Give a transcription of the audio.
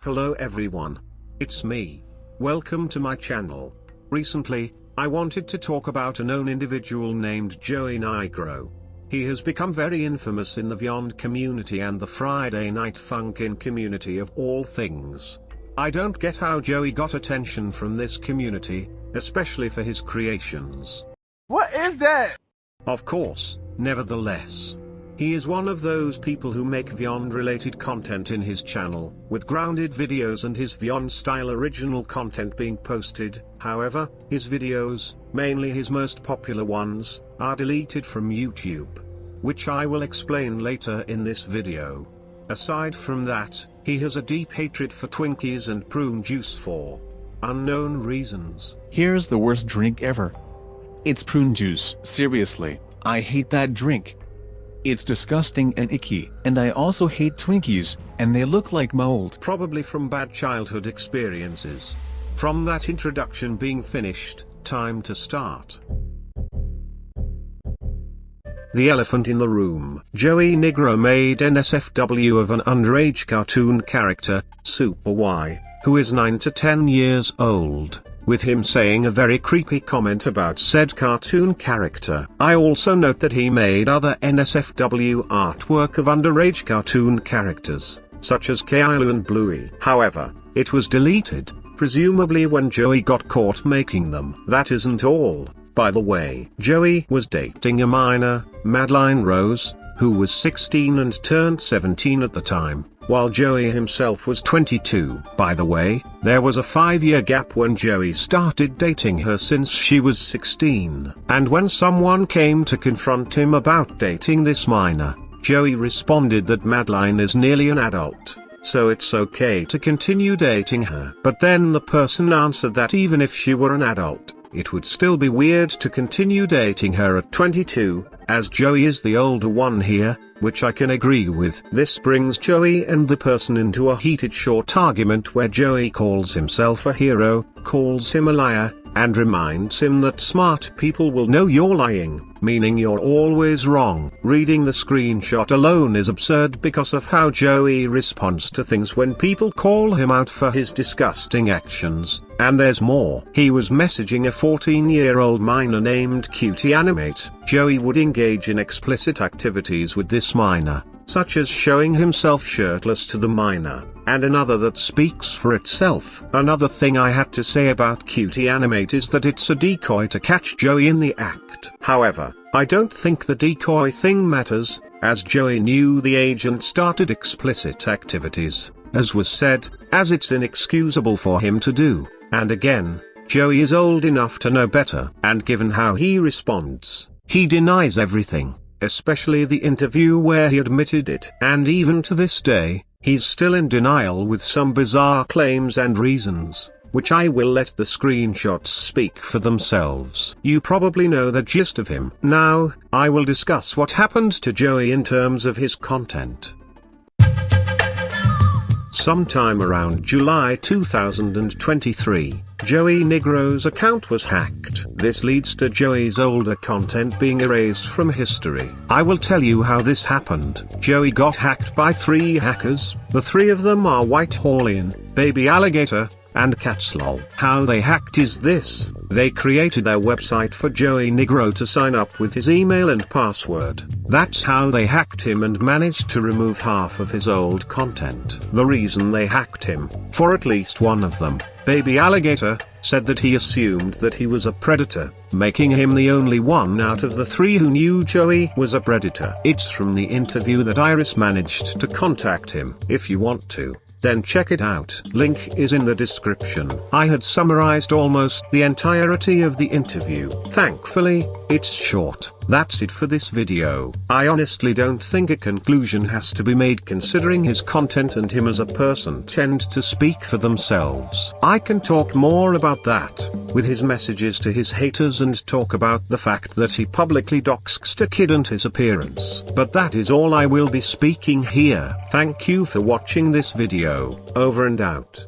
Hello everyone. It's me. Welcome to my channel. Recently, I wanted to talk about a known individual named Joey Nigro. He has become very infamous in the Vyond community and the Friday Night Funkin' community of all things. I don't get how Joey got attention from this community, especially for his creations. What is that? Of course, nevertheless. He is one of those people who make Vyond-related content in his channel, with grounded videos and his Vyond-style original content being posted. However, his videos, mainly his most popular ones, are deleted from YouTube, which I will explain later in this video. Aside from that, he has a deep hatred for Twinkies and prune juice for unknown reasons. Here's the worst drink ever. It's prune juice. Seriously, I hate that drink. It's disgusting and icky, and I also hate Twinkies, and they look like mold. Probably from bad childhood experiences. From that introduction being finished, time to start. The elephant in the room. Joey Nigro made an SFW of an underage cartoon character, Super Y, who is 9 to 10 years old, with him saying a very creepy comment about said cartoon character. I also note that he made other NSFW artwork of underage cartoon characters, such as Kailu and Bluey. However, it was deleted, presumably when Joey got caught making them. That isn't all, by the way. Joey was dating a minor, Madeline Rose, who was 16 and turned 17 at the time, while Joey himself was 22. By the way, there was a 5-year gap when Joey started dating her since she was 16. And when someone came to confront him about dating this minor, Joey responded that Madeline is nearly an adult, so it's okay to continue dating her. But then the person answered that even if she were an adult, it would still be weird to continue dating her at 22, as Joey is the older one here, which I can agree with. This brings Joey and the person into a heated short argument where Joey calls himself a hero, calls him a liar, and reminds him that smart people will know you're lying, meaning you're always wrong. Reading the screenshot alone is absurd because of how Joey responds to things when people call him out for his disgusting actions. And there's more. He was messaging a 14-year-old minor named Goanimate. Joey would engage in explicit activities with this minor, such as showing himself shirtless to the minor, and another that speaks for itself. Another thing I had to say about Goanimate is that it's a decoy to catch Joey in the act. However, I don't think the decoy thing matters, as Joey knew the age and started explicit activities, as was said, as it's inexcusable for him to do. And again, Joey is old enough to know better. And given how he responds, he denies everything, especially the interview where he admitted it. And even to this day, he's still in denial with some bizarre claims and reasons, which I will let the screenshots speak for themselves. You probably know the gist of him. Now, I will discuss what happened to Joey in terms of his content. Sometime around July 2023, Joey Nigro's account was hacked. This leads to Joey's older content being erased from history. I will tell you how this happened. Joey got hacked by 3 hackers. The 3 of them are White Hallian, Baby Alligator, and Catslol. How they hacked is this: they created their website for Joey Nigro to sign up with his email and password. That's how they hacked him and managed to remove half of his old content. The reason they hacked him, for at least one of them, Baby Alligator, said that he assumed that he was a predator, making him the only one out of the 3 who knew Joey was a predator. It's from the interview that Iris managed to contact him. If you want to, then check it out. Link is in the description. I had summarized almost the entirety of the interview. Thankfully, it's short. That's it for this video. I honestly don't think a conclusion has to be made considering his content and him as a person tend to speak for themselves. I can talk more about that, with his messages to his haters, and talk about the fact that he publicly doxed a kid and his appearance. But that is all I will be speaking here. Thank you for watching this video. Over and out.